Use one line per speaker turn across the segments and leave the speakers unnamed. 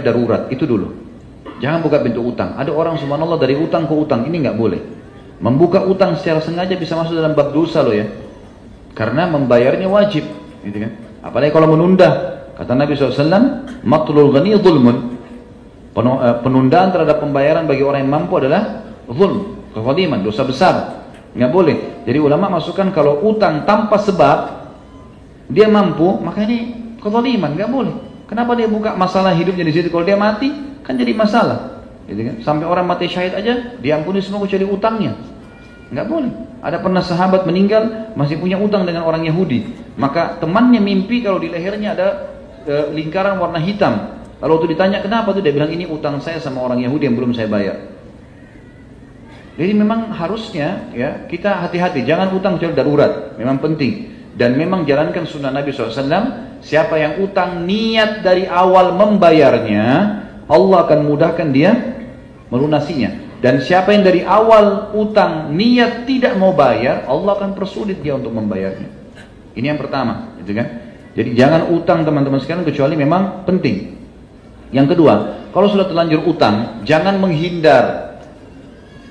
darurat, itu dulu. Jangan buka pintu utang. Ada orang subhanallah dari utang ke utang, ini nggak boleh. Membuka utang secara sengaja bisa masuk dalam bab dosa loh ya. Karena membayarnya wajib, gitu kan. Apalagi kalau menunda. Kata Nabi SAW, matlul ghani zulmun. Penundaan terhadap pembayaran bagi orang yang mampu adalah zulm, kezaliman, dosa besar. Nggak boleh. Jadi ulama masukkan kalau utang tanpa sebab dia mampu, maka ini kezaliman, nggak boleh. Kenapa dia buka masalah hidupnya di situ? Kalau dia mati, kan jadi masalah. Gitu kan? Sampai orang mati syahid aja diampuni semua kecuali utangnya. Nggak boleh. Ada pernah sahabat meninggal masih punya utang dengan orang Yahudi. Maka temannya mimpi kalau di lehernya ada lingkaran warna hitam. Lalu waktu ditanya kenapa tuh, dia bilang ini utang saya sama orang Yahudi yang belum saya bayar. Jadi memang harusnya ya kita hati-hati, jangan utang kecuali darurat, memang penting. Dan memang jalankan sunnah Nabi SAW, siapa yang utang niat dari awal membayarnya, Allah akan mudahkan dia melunasinya. Dan siapa yang dari awal utang niat tidak mau bayar, Allah akan persulit dia untuk membayarnya. Ini yang pertama, gitu kan? Jadi jangan utang teman-teman sekalian kecuali memang penting. Yang kedua, kalau sudah terlanjur utang, jangan menghindar.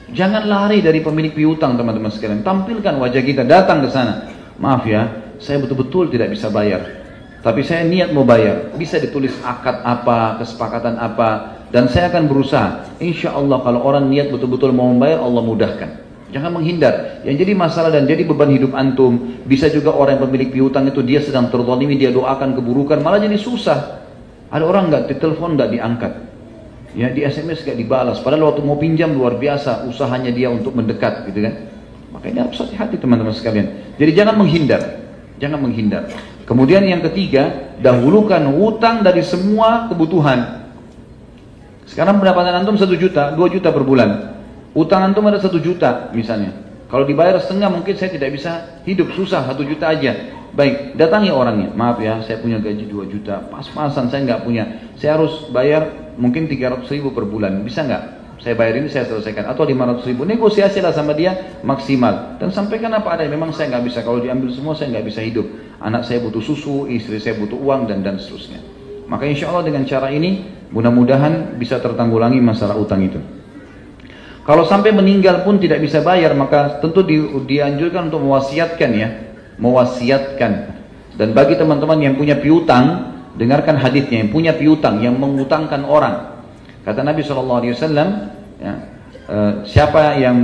Jangan lari dari pemilik piutang teman-teman sekalian. Tampilkan wajah kita, datang ke sana. Maaf ya, saya betul-betul tidak bisa bayar. Tapi saya niat mau bayar. Bisa ditulis akad apa, kesepakatan apa. Dan saya akan berusaha. Insya Allah kalau orang niat betul-betul mau membayar, Allah mudahkan. Jangan menghindar. Yang jadi masalah dan jadi beban hidup antum. Bisa juga orang yang pemilik piutang itu dia sedang terzalimi, dia doakan keburukan, malah jadi susah. Ada orang nggak ditelepon, nggak diangkat. Ya, di SMS gak dibalas. Padahal waktu mau pinjam luar biasa usahanya dia untuk mendekat, gitu kan? Makanya harus hati-hati teman-teman sekalian. Jadi jangan menghindar, jangan menghindar. Kemudian yang ketiga, dahulukan hutang dari semua kebutuhan. Sekarang pendapatan antum 1 juta, 2 juta per bulan. Utang antum ada 1 juta misalnya. Kalau dibayar setengah mungkin saya tidak bisa hidup, susah 1 juta aja. Baik, datangi orangnya. Maaf ya, saya punya gaji 2 juta, pas-pasan saya nggak punya. Saya harus bayar mungkin 300.000 per bulan, bisa nggak? Saya bayar ini, saya selesaikan. Atau 500.000, negosiasilah sama dia maksimal. Dan sampaikan apa ada, memang saya nggak bisa, kalau diambil semua saya nggak bisa hidup. Anak saya butuh susu, istri saya butuh uang, dan seterusnya. Maka insya Allah dengan cara ini, mudah-mudahan bisa tertanggulangi masalah utang itu. Kalau sampai meninggal pun tidak bisa bayar, maka tentu dianjurkan untuk mewasiatkan ya. Mewasiatkan. Dan bagi teman-teman yang punya piutang, dengarkan hadisnya, yang punya piutang, yang mengutangkan orang. Kata Nabi SAW, ya, siapa yang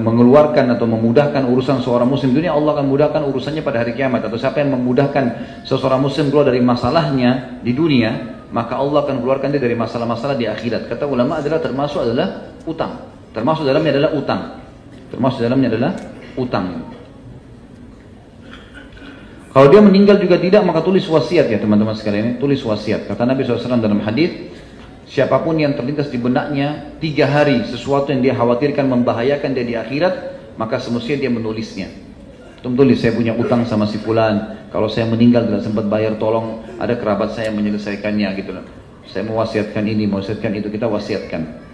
mengeluarkan atau memudahkan urusan seorang muslim dunia, Allah akan mudahkan urusannya pada hari kiamat. Atau siapa yang memudahkan seseorang muslim keluar dari masalahnya di dunia, maka Allah akan keluarkan dia dari masalah-masalah di akhirat. Kata ulama termasuk adalah utang. Termasuk dalamnya adalah utang. Termasuk dalamnya adalah utang. Kalau dia meninggal juga tidak, maka tulis wasiat ya teman-teman sekalian. Tulis wasiat. Kata Nabi SAW dalam hadis, siapapun yang terlintas di benaknya 3 hari sesuatu yang dia khawatirkan membahayakan dia di akhirat, maka semestinya dia menulisnya. Tulis, saya punya utang sama si fulan. Kalau saya meninggal tidak sempat bayar, tolong ada kerabat saya menyelesaikannya gitu loh. Saya mewasiatkan ini, mewasiatkan itu, kita wasiatkan.